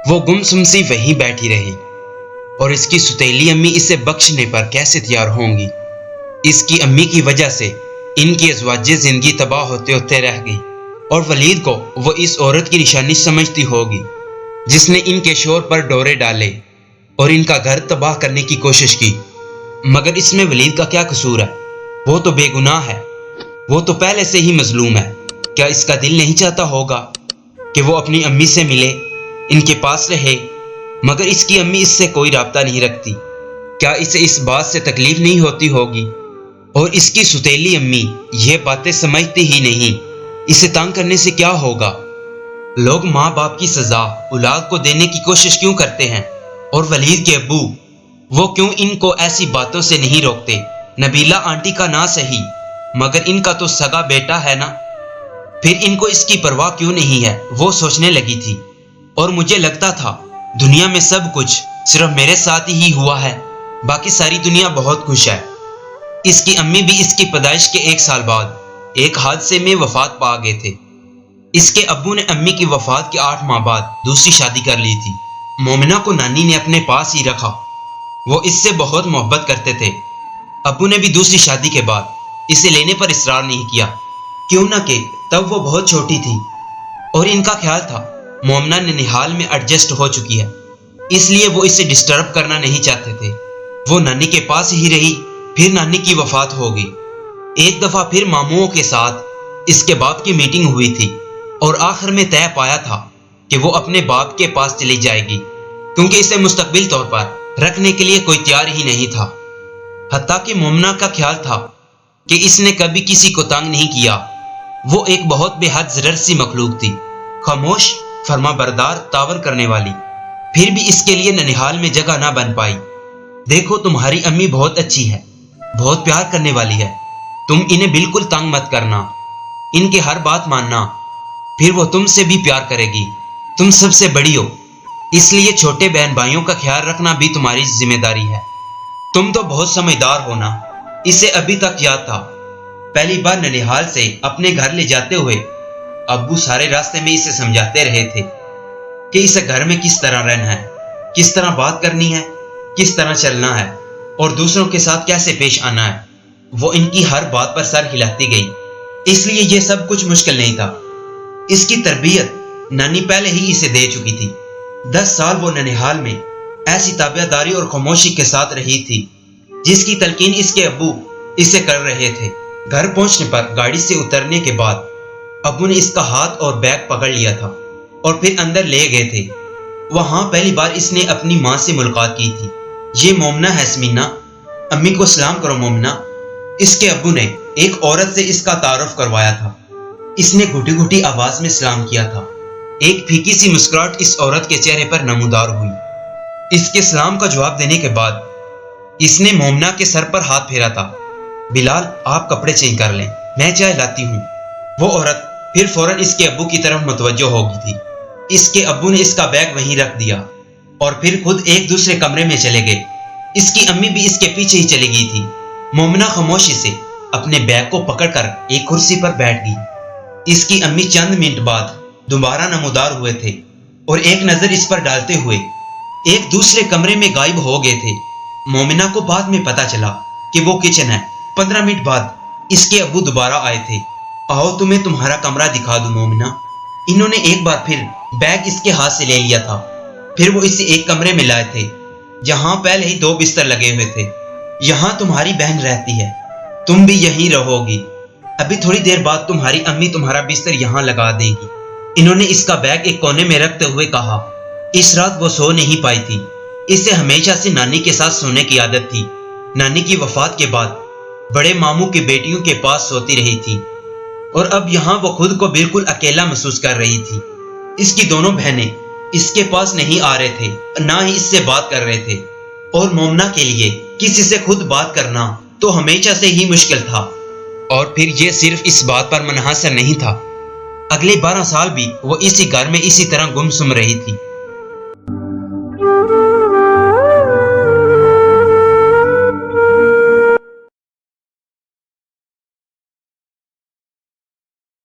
وہ گمسم سی وہیں بیٹھی رہی اور اس کی ستیلی امی اسے بخشنے پر کیسے تیار ہوں گی۔ اس کی امی کی وجہ سے ان کی ازواجی زندگی تباہ ہوتے ہوتے رہ گئی اور ولید کو وہ اس عورت کی نشانی سمجھتی ہوگی جس نے ان کے شور پر ڈورے ڈالے اور ان کا گھر تباہ کرنے کی کوشش کی۔ مگر اس میں ولید کا کیا قصور ہے؟ وہ تو بے گناہ ہے، وہ تو پہلے سے ہی مظلوم ہے۔ کیا اس کا دل نہیں چاہتا ہوگا کہ وہ اپنی امی سے ملے، ان کے پاس رہے؟ مگر اس کی امی اس سے کوئی رابطہ نہیں رکھتی۔ کیا اسے اس بات سے تکلیف نہیں ہوتی ہوگی؟ اور اس کی ستیلی امی یہ باتیں سمجھتی ہی نہیں۔ اسے تنگ کرنے سے کیا ہوگا؟ لوگ ماں باپ کی سزا اولاد کو دینے کی کوشش کیوں کرتے ہیں؟ اور ولید کے ابو وہ کیوں ان کو ایسی باتوں سے نہیں روکتے؟ نبیلہ آنٹی کا نہ صحیح مگر ان کا تو سگا بیٹا ہے نا، پھر ان کو اس کی پرواہ کیوں نہیں ہے؟ وہ سوچنے لگی تھی۔ اور مجھے لگتا تھا دنیا میں سب کچھ صرف میرے ساتھ ہی ہوا ہے، باقی ساری دنیا بہت خوش ہے۔ اس کی امی بھی اس کی پیدائش کے 1 سال بعد ایک حادثے میں وفات پا گئے تھے۔ اس کے ابو نے امی کی وفات کے 8 ماہ بعد دوسری شادی کر لی تھی۔ مومنہ کو نانی نے اپنے پاس ہی رکھا، وہ اس سے بہت محبت کرتے تھے۔ ابو نے بھی دوسری شادی کے بعد اسے لینے پر اصرار نہیں کیا، کیوں نہ کہ تب وہ بہت چھوٹی تھی اور ان کا خیال تھا مومنہ ننیحال میں ایڈجسٹ ہو چکی ہے، اس لیے وہ اسے ڈسٹرب کرنا نہیں چاہتے تھے۔ وہ نانی کے پاس ہی رہی، پھر نانی کی وفات ہو گئی۔ ایک دفعہ پھر ماموں کے ساتھ اس کے باپ کی میٹنگ ہوئی تھی اور آخر میں طے پایا تھا کہ وہ اپنے باپ کے پاس چلی جائے گی، کیونکہ اسے مستقبل طور پر رکھنے کے لیے کوئی تیار ہی نہیں تھا۔ حتیٰ کہ مومنہ کا خیال تھا کہ اس نے کبھی کسی کو تنگ نہیں کیا۔ وہ ایک بہت بے حد ضرر سی مخلوق تھی، خاموش، فرما بردار، تاور کرنے والی، پھر بھی اس کے لیے ننیحال میں جگہ نہ بن پائی۔ دیکھو تمہاری امی بہت اچھی ہے، بہت پیار کرنے والی ہے، تم انہیں بالکل تنگ مت کرنا، ان کے ہر بات ماننا، پھر وہ تم سے بھی پیار کرے گی۔ تم سب سے بڑی ہو، اس لیے چھوٹے بہن بھائیوں کا خیال رکھنا بھی تمہاری ذمہ داری ہے۔ تم تو بہت سمجھدار ہونا۔ اسے ابھی تک یاد تھا پہلی بار ننیحال سے اپنے گھر لے جاتے ہوئے ابو سارے راستے میں اسے سمجھاتے رہے تھے کہ اسے گھر میں کس طرح رہنا ہے، کس طرح بات کرنی ہے، کس طرح چلنا ہے اور دوسروں کے ساتھ کیسے پیش آنا ہے۔ وہ ان کی ہر بات پر سر ہلاتی گئی، اس لیے یہ سب کچھ مشکل نہیں تھا۔ اس کی تربیت نانی پہلے ہی اسے دے چکی تھی۔ 10 سال وہ ننیحال میں ایسی تابع داری اور خاموشی کے ساتھ رہی تھی جس کی تلقین اس کے ابو اسے کر رہے تھے۔ گھر پہنچنے پر گاڑی سے اترنے کے بعد ابو نے اس کا ہاتھ اور بیگ پکڑ لیا تھا اور پھر اندر لے گئے تھے۔ وہاں پہلی بار اس نے اپنی ماں سے ملاقات کی تھی۔ یہ مومنہ ہے سمینہ، امی کو سلام کرو مومنہ۔ اس کے ابو نے ایک عورت سے اس کا تعارف کروایا تھا۔ اس نے گھٹی گھٹی آواز میں سلام کیا تھا۔ ایک پھیکی سی مسکراہٹ اس عورت کے چہرے پر نمودار ہوئی۔ اس کے سلام کا جواب دینے کے بعد اس نے مومنہ کے سر پر ہاتھ پھیرا تھا۔ بلال، آپ کپڑے چینج کر لیں، میں چائے لاتی ہوں۔ وہ عورت پھر فوراً اس کے ابو کی طرف متوجہ ہو گئی تھی۔ اس کے ابو نے اس کا بیگ وہیں رکھ دیا اور پھر خود ایک دوسرے کمرے میں چلے گئے۔ اس کی امی بھی اس کے پیچھے ہی چلی گئی تھی۔ مومنہ خاموشی سے اپنے بیگ کو پکڑ کر ایک کرسی پر بیٹھ گئی۔ اس کی امی چند منٹ بعد دوبارہ نمودار ہوئے تھے اور ایک نظر اس پر ڈالتے ہوئے ایک دوسرے کمرے میں غائب ہو گئے تھے۔ مومنہ کو بعد میں پتا چلا کہ وہ کچن ہے۔ 15 منٹ بعد اس کے ابو دوبارہ آئے تھے۔ آؤ تمہیں تمہارا کمرہ دکھا دوں مومنہ۔ انہوں نے ایک بار پھر بیگ اس کے ہاتھ سے لے لیا تھا۔ پھر وہ اسے ایک کمرے میں لائے تھے جہاں پہلے ہی 2 بستر لگے ہوئے تھے۔ یہاں تمہاری بہن رہتی ہے، تم بھی یہیں رہو گی۔ ابھی تھوڑی دیر بعد تمہاری امی تمہارا بستر یہاں لگا دے گی۔ انہوں نے اس کا بیگ ایک کونے میں رکھتے ہوئے کہا۔ اس رات وہ سو نہیں پائی تھی۔ اسے ہمیشہ سے نانی کے ساتھ سونے کی عادت تھی۔ نانی کی وفات کے بعد بڑے ماموں کی بیٹیوں کے پاس سوتی رہی تھی اور اب یہاں وہ خود کو بالکل اکیلا محسوس کر رہی تھی۔ اس کی دونوں بہنیں اس کے پاس نہیں آ رہے تھے، نہ ہی اس سے بات کر رہے تھے، اور مومنہ کے لیے کسی سے خود بات کرنا تو ہمیشہ سے ہی مشکل تھا۔ اور پھر یہ صرف اس بات پر منحصر نہیں تھا، اگلے 12 سال بھی وہ اسی گھر میں اسی طرح گمسم رہی تھی۔